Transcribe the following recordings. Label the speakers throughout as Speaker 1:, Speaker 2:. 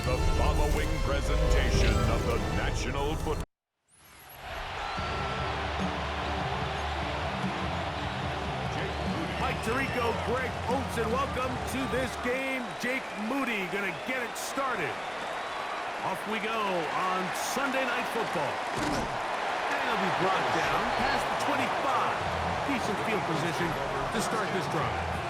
Speaker 1: the following presentation of the National Football.
Speaker 2: Mike Tirico, Greg Oates, and welcome to this game. Jake Moody going to get it started. Off we go on Sunday Night Football. And he'll be brought down past the 25. Decent field position to start this drive.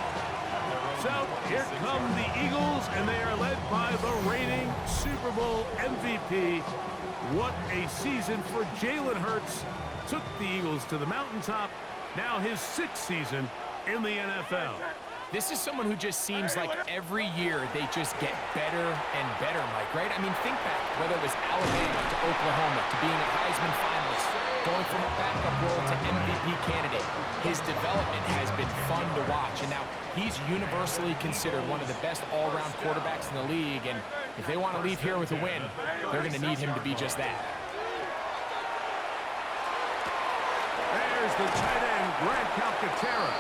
Speaker 2: So here come the Eagles, and they are led by the reigning Super Bowl MVP. What a season for Jalen Hurts. Took the Eagles to the mountaintop. Now his 6th season in the NFL.
Speaker 3: This is someone who just seems like every year they just get better and better, Mike, right? I mean, think back, whether it was Alabama to Oklahoma to being a Heisman finalist, going from a backup role to MVP candidate. His development has been fun to watch, and now he's universally considered one of the best all-around quarterbacks in the league, and if they want to leave here with a win, they're going to need him to be just that.
Speaker 2: There's the tight end, Grant Calcaterra.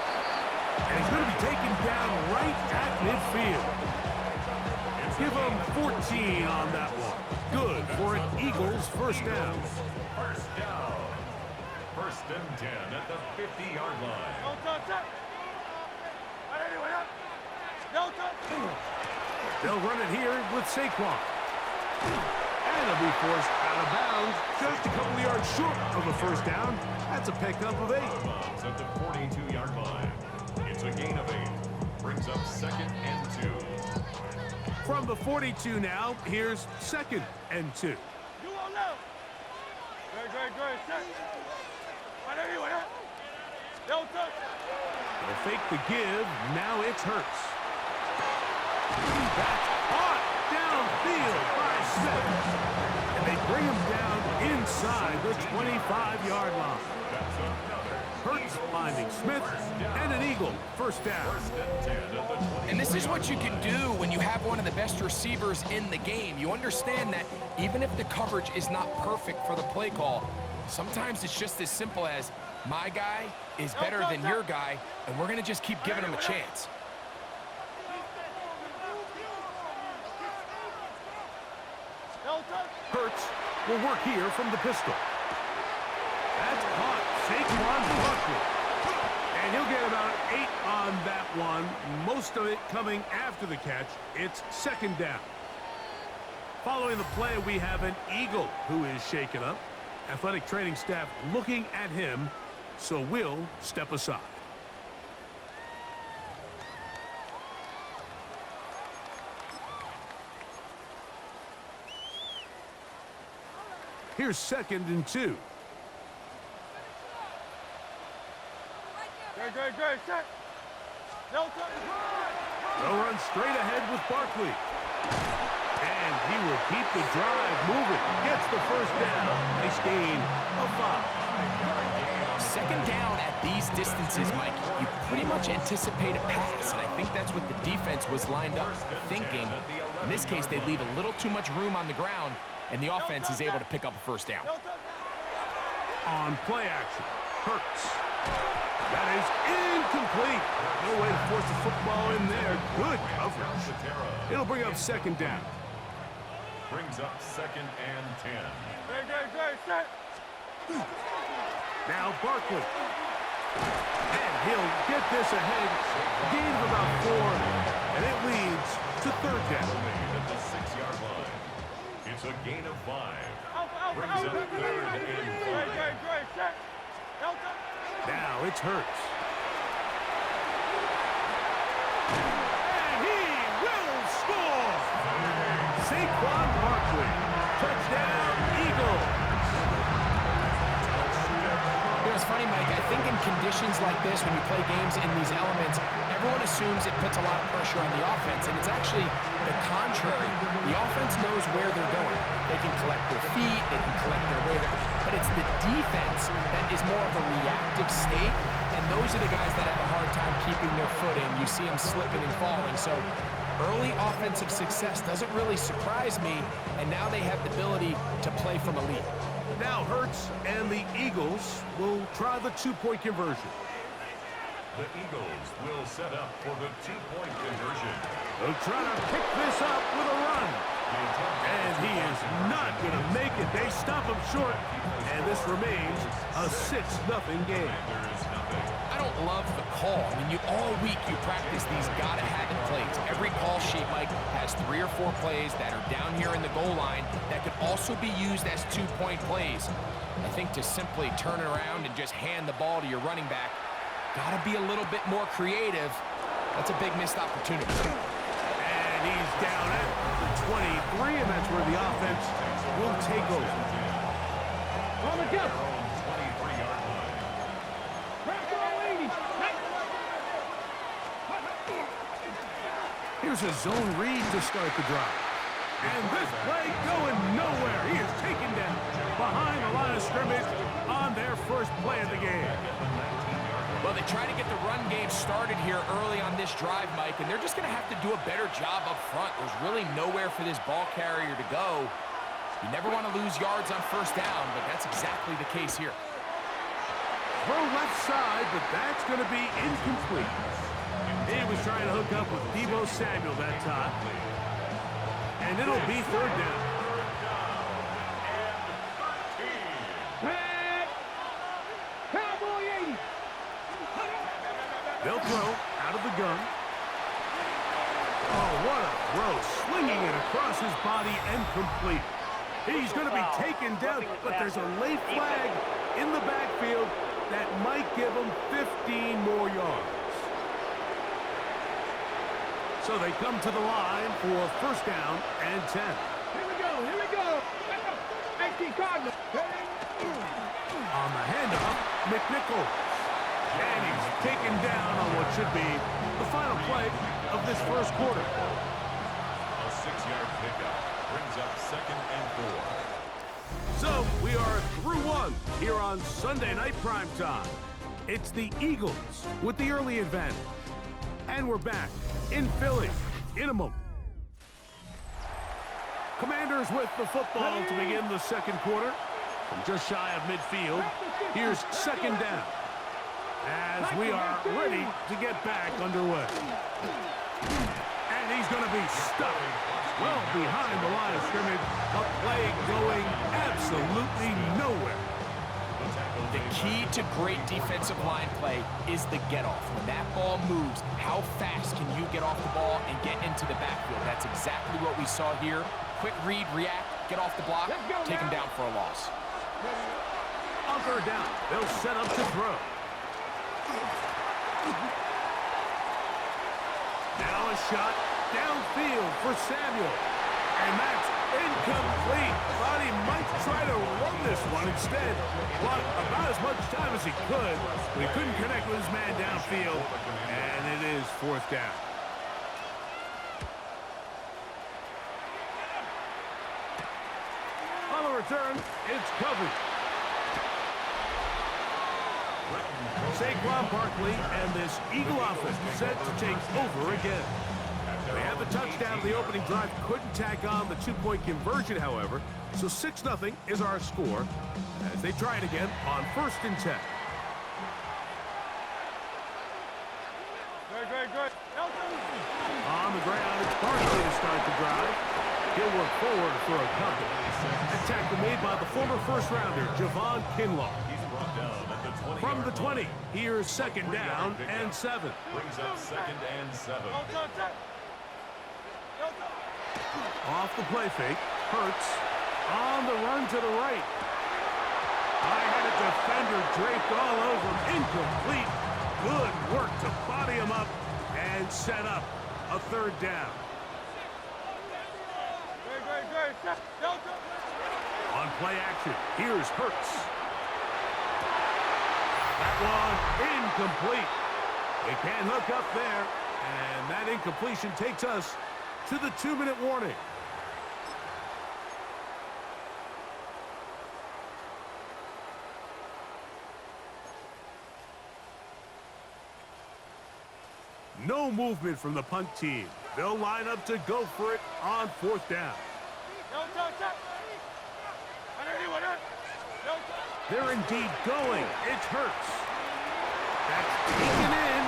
Speaker 2: And he's going to be taken down right at midfield. Give him 14 on that one. Good for an Eagles first down.
Speaker 1: First down. First and 10 at the 50-yard line.
Speaker 2: They'll run it here with Saquon. And it'll be forced out of bounds just a couple of yards short of a first down. That's a pickup of 8.
Speaker 1: At the 42-yard line. It's a gain of 8. Brings up 2nd and 2.
Speaker 2: From the 42 now, here's 2nd and 2. They'll fake the give. Now it's Hurts. That's caught downfield by Smith. And they bring him down inside the 25-yard line. Hurts finding Smith, and an Eagle first down.
Speaker 3: And this is what you can do when you have one of the best receivers in the game. You understand that even if the coverage is not perfect for the play call, sometimes it's just as simple as my guy is better than your guy, and we're going to just keep giving him a chance.
Speaker 2: Hurts will work here from the pistol. That's caught. Saquon Barkley. And he'll get about 8 on that one. Most of it coming after the catch. It's 2nd down. Following the play, we have an Eagle who is shaken up. Athletic training staff looking at him, so we'll step aside. Here's 2nd and 2. They'll run straight ahead with Barkley. And he will keep the drive moving. Gets the first down. Nice gain of 5.
Speaker 3: 2nd down at these distances, Mike, you pretty much anticipate a pass, and I think that's what the defense was lined up thinking. In this case, they leave a little too much room on the ground, and the offense is able to pick up a first down.
Speaker 2: On play action, Hurts. That is incomplete. No way to force the football in there. Good coverage. It'll bring up 2nd down.
Speaker 1: Brings up 2nd and 10.
Speaker 2: Now Barkley. And he'll get this ahead. Gain of about 4. And it leads to 3rd down.
Speaker 1: At the 6-yard line. It's a gain of 5. Brings up 3rd and 4.
Speaker 2: Now it's Hurts. And he will score! Saquon Barkley. Touchdown, Eagles.
Speaker 3: You know, it's funny, Mike, I think in conditions like this, when you play games in these elements, everyone assumes it puts a lot of pressure on the offense, and it's actually the contrary. The offense knows where they're going. They can collect their feet, they can collect their way, but it's the defense that is more of a reactive state, and those are the guys that have a hard time keeping their footing. You see them slipping and falling, so early offensive success doesn't really surprise me, and now they have the ability to play from a lead.
Speaker 2: Now Hurts and the Eagles will try the 2-point conversion.
Speaker 1: The Eagles will set up for the 2-point conversion.
Speaker 2: They'll try to pick this up with a run.
Speaker 1: The
Speaker 2: They stop him short, and this remains a 6-0 game.
Speaker 3: I don't love the call. I mean, all week you practice these gotta-have-it plays. Every call sheet, Mike, has 3 or 4 plays that are down here in the goal line that could also be used as 2-point plays. I think to simply turn it around and just hand the ball to your running back, gotta be a little bit more creative. That's a big missed opportunity.
Speaker 2: And he's down at the 23, and that's where the offense will take over.
Speaker 4: On the go.
Speaker 2: Here's a zone read to start the drive. And this play going nowhere. He is taken down behind the line of scrimmage on their first play of the game.
Speaker 3: Well, they try to get the run game started here early on this drive, Mike, and they're just going to have to do a better job up front. There's really nowhere for this ball carrier to go. You never want to lose yards on first down, but that's exactly the case here.
Speaker 2: Throw left side, but that's going to be incomplete. He was trying to hook up with Deebo Samuel that time. And it'll be third down.
Speaker 4: Cowboy 80.
Speaker 2: They'll throw out of the gun. Oh, what a throw. Slinging it across his body and complete. He's going to be taken down, but there's a late flag in the backfield that might give him 15 more yards. So they come to the line for first down and 10.
Speaker 4: Here we go. Here we go. 18 Cardinals.
Speaker 2: On the handoff, McNichol. And he's taken down on what should be the final play of this first quarter.
Speaker 1: A 6-yard pickup brings up 2nd and 4.
Speaker 2: So we are through one here on Sunday Night Primetime. It's the Eagles with the early advantage. And we're back in Philly in a moment. Commanders with the football to begin the second quarter. From just shy of midfield, here's second down as we are ready to get back underway. And he's going to be stuck well behind the line of scrimmage. A play going absolutely nowhere.
Speaker 3: The key to great defensive line play is the get-off. When that ball moves, how fast can you get off the ball and get into the backfield? That's exactly what we saw here. Quick read, react, get off the block, take him down for a loss.
Speaker 2: On third down, they'll set up to throw. Now a shot downfield for Samuel. And that's incomplete. Thought he might try to run this one instead. But about as much time as he could. But he couldn't connect with his man downfield. And it is fourth down. On the return, it's covered. Saquon Barkley and this Eagle offense set to take over again. They had the touchdown in the opening drive, couldn't tack on the 2-point conversion, however. So 6-0 is our score as they try it again on 1st and 10.
Speaker 4: Good.
Speaker 2: On the ground, it's Barkley to start the drive. He'll work forward for a couple. A tackle made by the former first-rounder, Javon Kinlaw.
Speaker 1: He's brought down at the 20.
Speaker 2: From the 20, here's second down and 7.
Speaker 1: Brings up 2nd and 7.
Speaker 2: Off the play fake, Hurts on the run to the right. I had a defender draped all over him, incomplete. Good work to body him up and set up a third down. On play action, here's Hurts. That one incomplete. They can't hook up there, and that incompletion takes us to the 2-minute warning. No movement from the punt team. They'll line up to go for it on 4th down. They're indeed going. It's Hurts. That's taken in.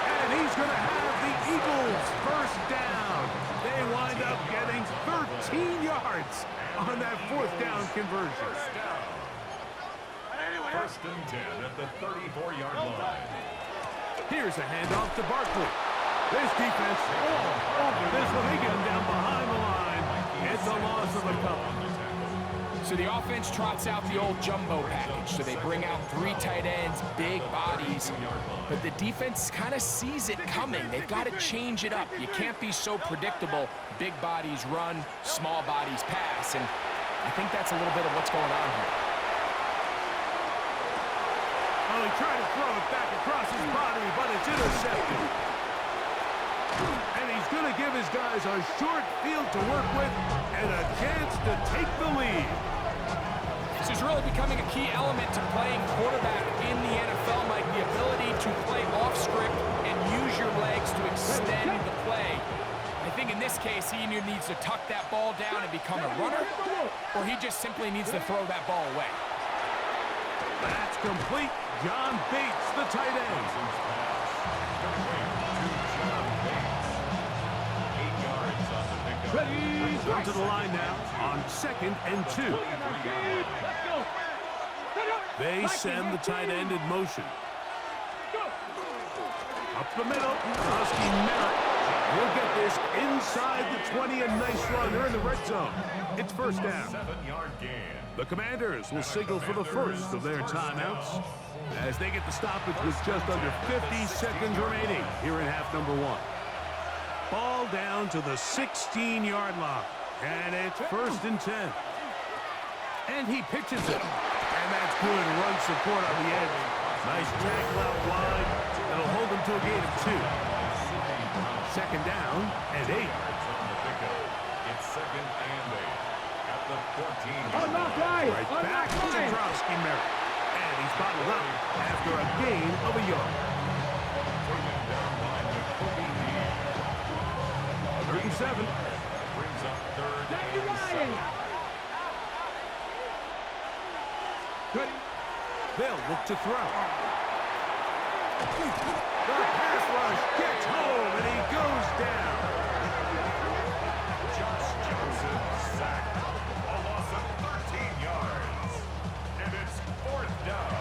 Speaker 2: And he's going to have the Eagles first down. They wind up getting yards on that fourth down conversion.
Speaker 1: First and 10 at the 34-yard line.
Speaker 2: Here's a handoff to Barkley. This defense all over this one. They get him down behind the line. It's a loss of a couple.
Speaker 3: So the offense trots out the old jumbo package. So they bring out 3 tight ends, big bodies. But the defense kind of sees it coming. They've got to change it up. You can't be so predictable. Big bodies run, small bodies pass. And I think that's a little bit of what's going on here.
Speaker 2: Well, he tried to throw it back across his body, but it's intercepted. And he's going to give his guys a short field to work with and a chance to take the lead.
Speaker 3: This is really becoming a key element to playing quarterback in the NFL, Mike, the ability to play off script and use your legs to extend the play. I think in this case, he either needs to tuck that ball down and become a runner, or he just simply needs to throw that ball away.
Speaker 2: That's complete. John Bates, the tight end. Come to the line now on 2nd and 2. They send the tight end in motion. Up the middle. Husky Merritt. He'll get this inside the 20. A nice run. They're in the red zone. It's first down.
Speaker 1: 7-yard gain.
Speaker 2: The Commanders will signal for the first of their timeouts as they get the stoppage with just under 50 seconds remaining here in half number 1. Ball down to the 16-yard line. And it's first and 10. And he pitches it. And that's good run support on the edge. Nice tackle out wide. That'll hold him to a gain of 2. Second down and 8.
Speaker 1: It's second and 8 at the 14.
Speaker 2: Right back to Drowski Merritt. And he's bottled up after a gain of a yard. Third and 7.
Speaker 1: Brings up third and 7.
Speaker 2: They'll look to throw. The pass rush gets home and he goes down.
Speaker 1: Josh Johnson sacked. A loss of 13 yards. And it's fourth down.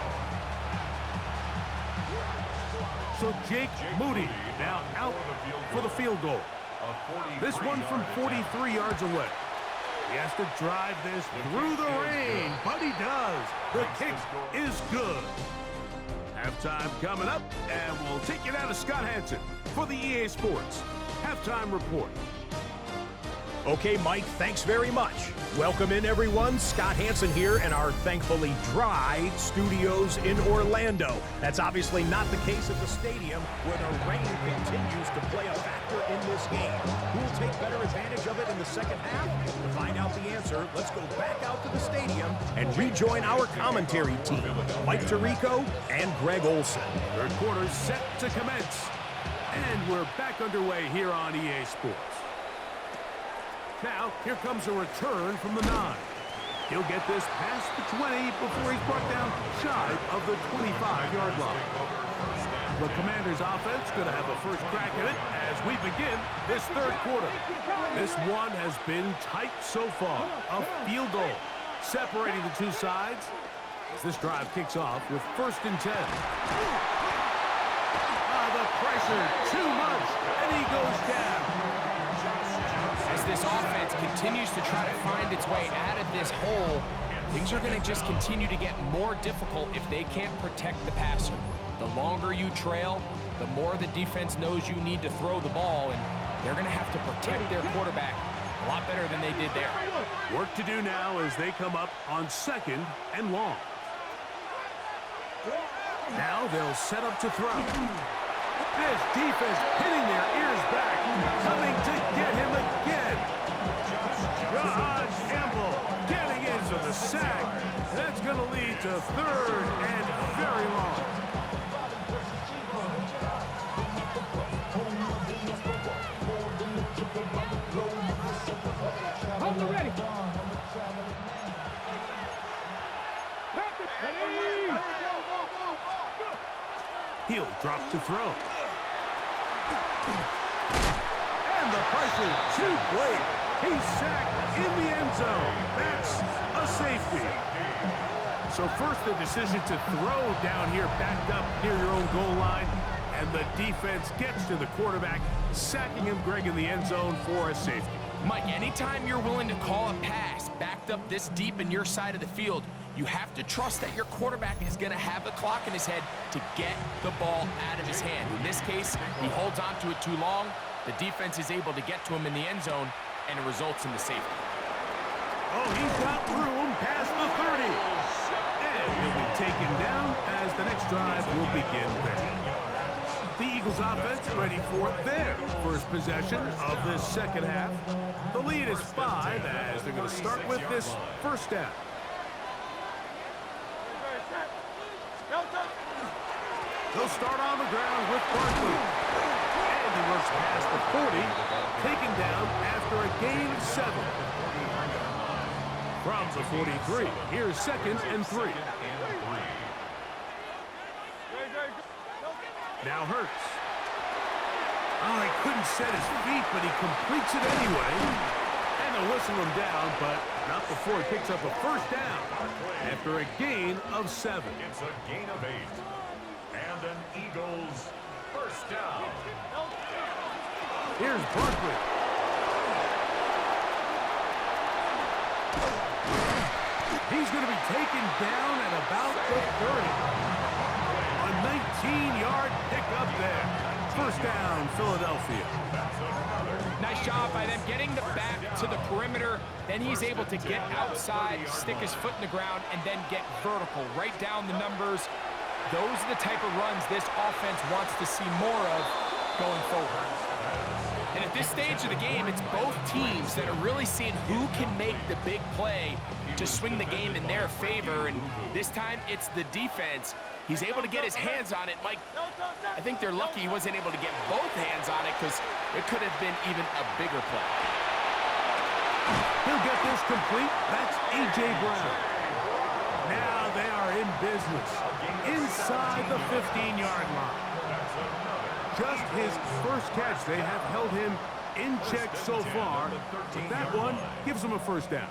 Speaker 2: So Jake Moody now out for the field goal. This one from 43 yards away. He has to drive this through the rain, but he does. The kick is good. Halftime coming up, and we'll take you down to Scott Hansen for the EA Sports Halftime Report.
Speaker 5: Okay, Mike, thanks very much. Welcome in, everyone. Scott Hansen here in our thankfully dry studios in Orlando. That's obviously not the case at the stadium, where the rain continues to play a factor in this game. Who will take better advantage of it in the second half? To find out the answer, let's go back out to the stadium and rejoin our commentary team, Mike Tirico and Greg Olson.
Speaker 2: Third quarter set to commence, and we're back underway here on EA Sports. Now, here comes a return from the 9. He'll get this past the 20 before he's brought down shy of the 25-yard line. The Commanders' offense going to have a first crack at it as we begin this third quarter. This one has been tight so far. A field goal separating the two sides as this drive kicks off with first and 10. The pressure, too much, and he goes down.
Speaker 3: As this offense continues to try to find its way out of this hole, things are going to just continue to get more difficult if they can't protect the passer. The longer you trail, the more the defense knows you need to throw the ball, and they're going to have to protect their quarterback a lot better than they did there.
Speaker 2: Work to do now as they come up on 2nd and long. Now they'll set up to throw. This defense hitting their ears back, coming to get him again. Josh Campbell getting into the sack. That's going to lead to third and very long.
Speaker 4: Hold the ready.
Speaker 2: He'll drop to throw. And the pressure too great. He's sacked in the end zone. That's a safety. So first the decision to throw down here, backed up near your own goal line. And the defense gets to the quarterback, sacking him, Greg, in the end zone for a safety.
Speaker 3: Mike, anytime you're willing to call a pass backed up this deep in your side of the field, you have to trust that your quarterback is going to have the clock in his head to get the ball out of his hand. In this case, he holds on to it too long. The defense is able to get to him in the end zone, and it results in the safety.
Speaker 2: Oh, he's got room past the 30. And he'll be taken down as the next drive will begin there. The Eagles offense ready for their first possession of this second half. The lead is 5 as they're going to start with this first down. They'll start on the ground with Barkley. And he works past the 40, taken down after a gain of 7. From the 43, here's 2nd and 3. Now Hurts. Oh, he couldn't set his feet, but he completes it anyway. And they'll whistle him down, but not before he picks up a first down after a gain of 7.
Speaker 1: It's a gain of 8. And an Eagles first down.
Speaker 2: Here's Barkley. He's going to be taken down at about the 30. A 19-yard pickup there. First down, Philadelphia.
Speaker 3: Nice job by them getting the back to the perimeter. Then he's able to get outside, stick his foot in the ground, and then get vertical. Right down the numbers. Those are the type of runs this offense wants to see more of going forward. And at this stage of the game, it's both teams that are really seeing who can make the big play to swing the game in their favor. And this time, it's the defense. He's able to get his hands on it. Mike, I think they're lucky he wasn't able to get both hands on it because it could have been even a bigger play.
Speaker 2: He'll get this complete. That's A.J. Brown. Now they are in business inside the 15-yard line. Just his first catch. They have held him in check so far. But that one gives him a first down.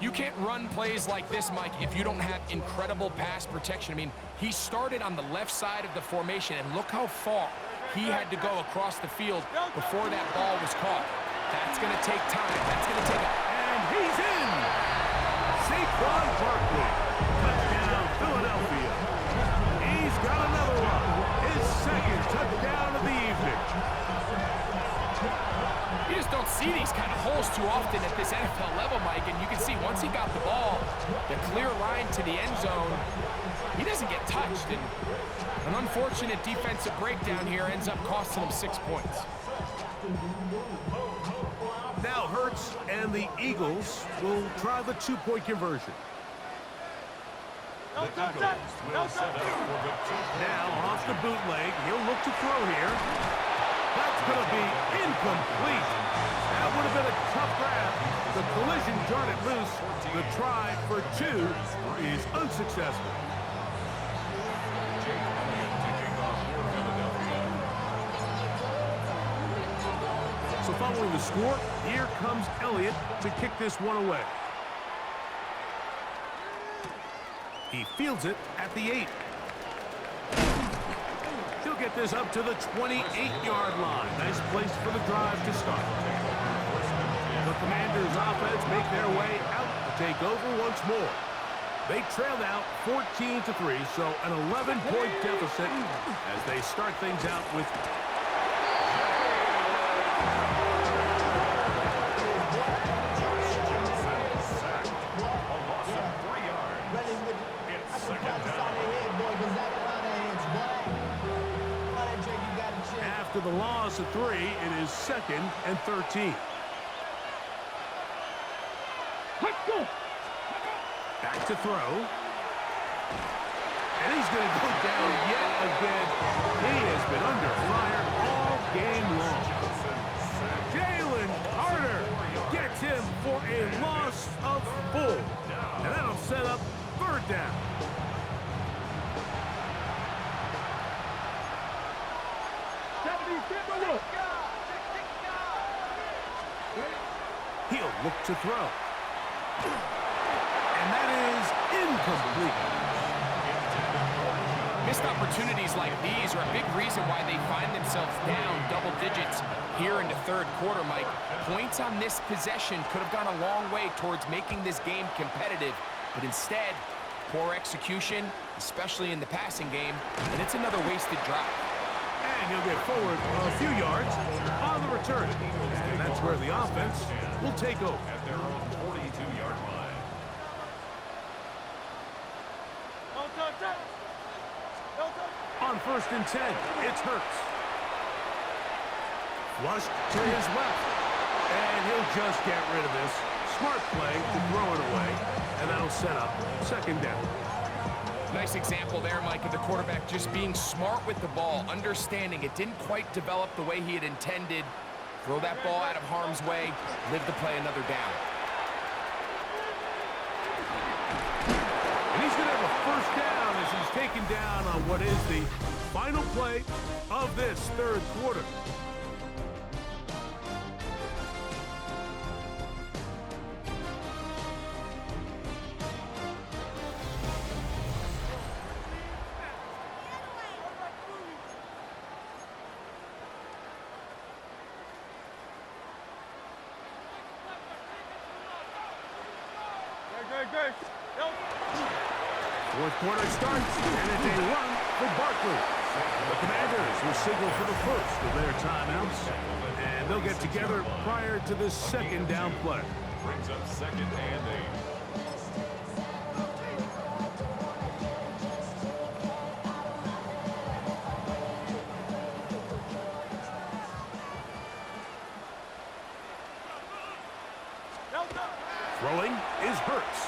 Speaker 3: You can't run plays like this, Mike, if you don't have incredible pass protection. I mean, he started on the left side of the formation, and look how far he had to go across the field before that ball was caught. That's going to take time. That's going to take a...
Speaker 2: And he's in! Saquon Barkley. Touchdown, Philadelphia. He's got another one. His second touchdown of the evening.
Speaker 3: You just don't see these kind of holes too often at this NFL level, Mike, and you can see once he got the ball, the clear line to the end zone, he doesn't get touched, and an unfortunate defensive breakdown here ends up costing him 6 points.
Speaker 2: Now Hurts and the Eagles will try the two-point conversion.
Speaker 1: The Eagles will set up for the two-point.
Speaker 2: Now off the bootleg, he'll look to throw here. That's going to be incomplete. That would have been a tough grab. The collision jarred it loose. The try for 2 is unsuccessful. So following the score, here comes Elliott to kick this one away. He fields it at the 8. He'll get this up to the 28-yard line. Nice place for the drive to start. The Commanders' offense make their way out to take over once more. They trail out 14-3, so an 11-point deficit as they start things out with... After the loss of 3, it is 2nd and 13. Back to throw. And he's going to go down yet again. He has been under fire all game long. Jalen Carter gets him for a loss of 4. And that'll set up 3rd down. He'll look to throw. And that is incomplete.
Speaker 3: Missed opportunities like these are a big reason why they find themselves down double digits here in the third quarter, Mike. Points on this possession could have gone a long way towards making this game competitive, but instead, poor execution, especially in the passing game, and it's another wasted drive.
Speaker 2: And he'll get forward a few yards on the return. And that's where the offense will take over.
Speaker 1: At their own 42-yard line.
Speaker 2: On 1st and 10, it's Hurts. Flushed to his left. And he'll just get rid of this. Smart play to throw it away. And that'll set up 2nd down.
Speaker 3: Nice example there, Mike, of the quarterback just being smart with the ball, understanding it didn't quite develop the way he had intended. Throw that ball out of harm's way, live to play another down.
Speaker 2: And he's going to have a 1st down as he's taken down on what is the final play of this third quarter. Fourth quarter starts, and it's a run for Barkley. The Commanders will signal for the first of their timeouts, and they'll get together prior to this 2nd down play.
Speaker 1: Brings up 2nd and 8.
Speaker 2: Throwing is Hurts.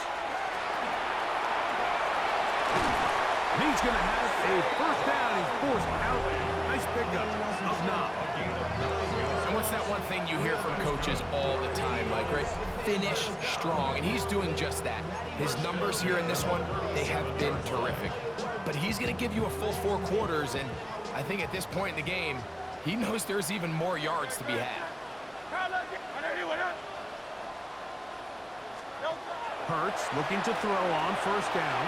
Speaker 2: And he's going to have a 1st down. He's forced out. Nice pickup of 9.
Speaker 3: And what's that one thing you hear from coaches all the time, Mike, right? Finish strong, and he's doing just that. His numbers here in this one, they have been terrific. But he's going to give you a full 4 quarters, and I think at this point in the game, he knows there's even more yards to be had.
Speaker 2: Hurts looking to throw on 1st down.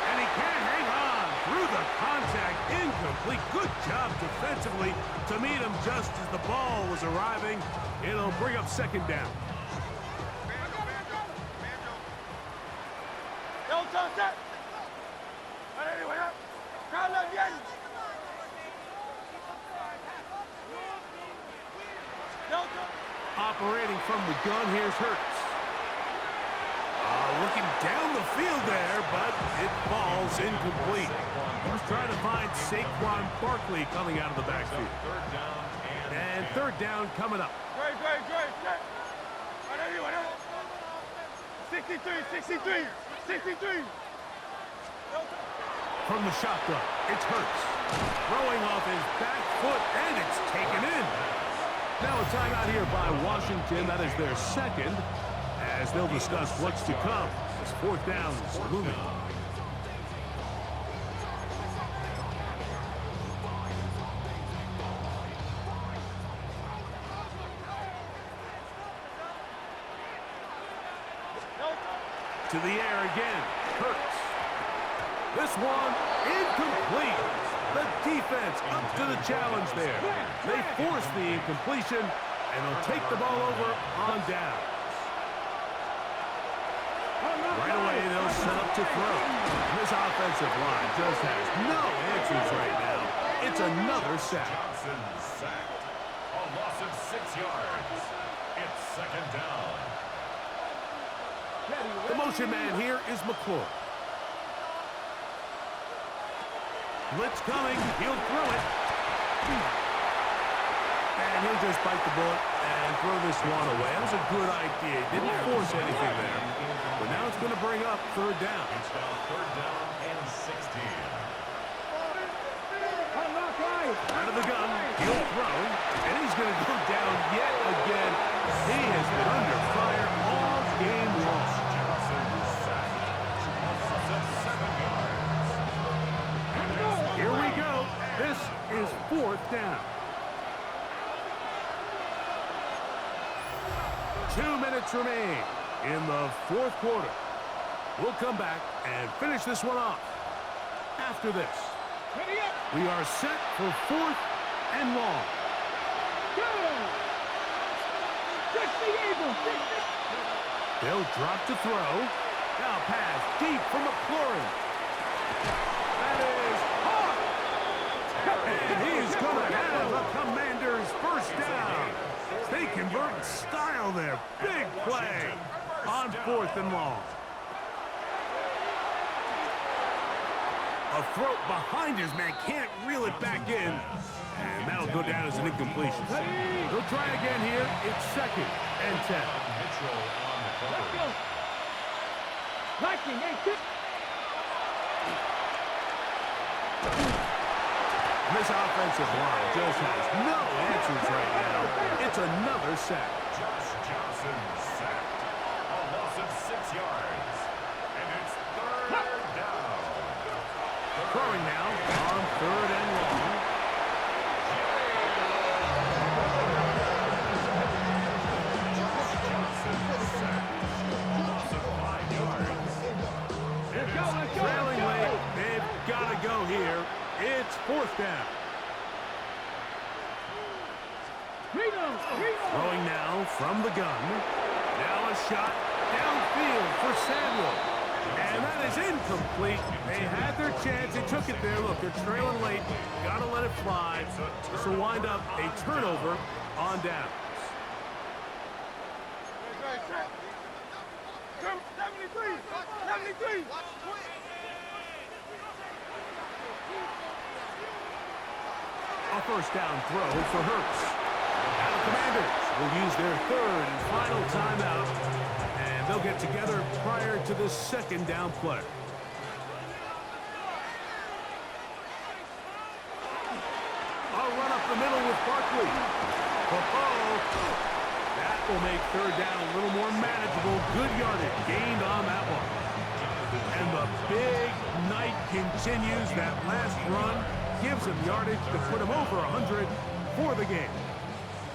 Speaker 2: And he can't hang on through the contact. Incomplete. Good job defensively to meet him just as the ball was arriving. It'll bring up 2nd down. Operating from the gun, here's Hurts. Looking down the field there, but it falls incomplete. He was trying to find Saquon Barkley coming out of the backfield. And 3rd down coming up. 63. From the shotgun, it's Hurts. Throwing off his back foot, and it's taken in. Now a timeout here by Washington. That is their 2nd, as they'll discuss what's to come as 4th down is looming. To the air again, Hurts. This one incomplete. The defense up to the challenge there. They force the incompletion, and they'll take the ball over on down. Right away, they'll set up to throw. This offensive line just has no answers right now. It's another sack.
Speaker 1: Johnson sacked. A loss of 6 yards. It's 2nd down.
Speaker 2: The motion man here is McClure. Blitz coming. He'll throw it. And he'll just bite the bullet and throw this one away. That was a good idea. Didn't force anything there. But now it's going to bring up 3rd down.
Speaker 1: It's now 3rd down and 16.
Speaker 2: Out of the gun. He'll throw. And he's going to go down yet again. He has been under fire all game long.
Speaker 1: Johnson sacked. A loss of 7 yards.
Speaker 2: Here we go. This is 4th down. 2 minutes remain in the fourth quarter. We'll come back and finish this one off. After this, we are set for 4th and long.
Speaker 4: Go! Touch the Eagles!
Speaker 2: They'll drop to throw. Now pass deep from McLaurin. That is hard. And he's going to have a Commander's first down. They convert in style there. Big play on 4th and long. A throw behind his man, can't reel it back in. And that'll go down as an incompletion. They'll try again here. It's 2nd and 10.
Speaker 4: Let's go! Liking, hey, kick!
Speaker 2: This offensive line just has no answers right now. It's another sack.
Speaker 1: Josh Johnson sacked. A loss of 6 yards. And it's 3rd down.
Speaker 2: Throwing now on 3rd and long.
Speaker 1: Josh Johnson sacked. Loss of 5 yards.
Speaker 4: Let's go, let's go!
Speaker 2: Trailing late, they've got to go here. It's 4th down. Throwing now from the gun. Now a shot downfield for Samuel. And that is incomplete. They had their chance. They took it there. Look, they're trailing late. Got to let it fly. This will wind up a turnover on downs.
Speaker 4: 73!
Speaker 2: A first down throw for Hurts. Now the Commanders will use their 3rd and final timeout, and they'll get together prior to the 2nd down play. A run up the middle with Barkley. That will make 3rd down a little more manageable. Good yardage gained on that one. And the big night continues. That last run gives him yardage to put him over 100 for the game.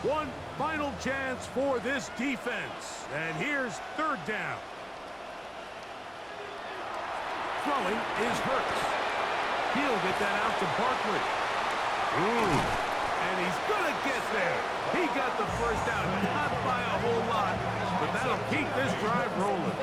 Speaker 2: One final chance for this defense. And here's 3rd down. Throwing is Hurts. He'll get that out to Barkley. And he's going to get there. He got the first down, not by a whole lot, but that'll keep this drive rolling.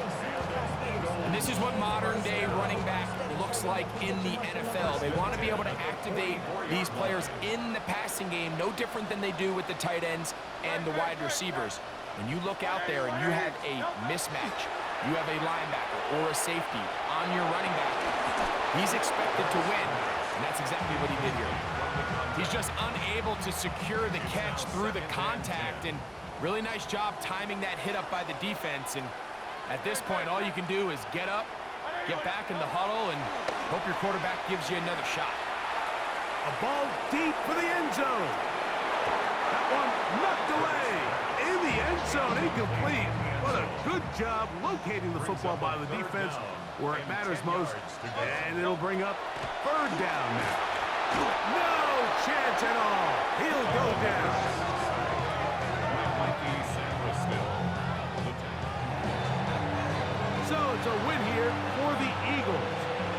Speaker 3: And this is what modern-day running back looks like in the NFL. They want to be able to activate these players in the passing game, no different than they do with the tight ends and the wide receivers. When you look out there and you have a mismatch, you have a linebacker or a safety on your running back, he's expected to win, and that's exactly what he did here. He's just unable to secure the catch through the contact, and really nice job timing that hit up by the defense. And at this point, all you can do is get up, get back in the huddle, and hope your quarterback gives you another shot.
Speaker 2: A ball deep for the end zone. That one knocked away. In the end zone, incomplete. What a good job locating the football by the defense where it matters most. And it'll bring up 3rd down now. No chance at all. He'll go down. So it's a win here for the Eagles.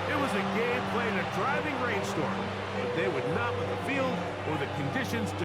Speaker 2: It was a game played in a driving rainstorm, but they would not let the field or the conditions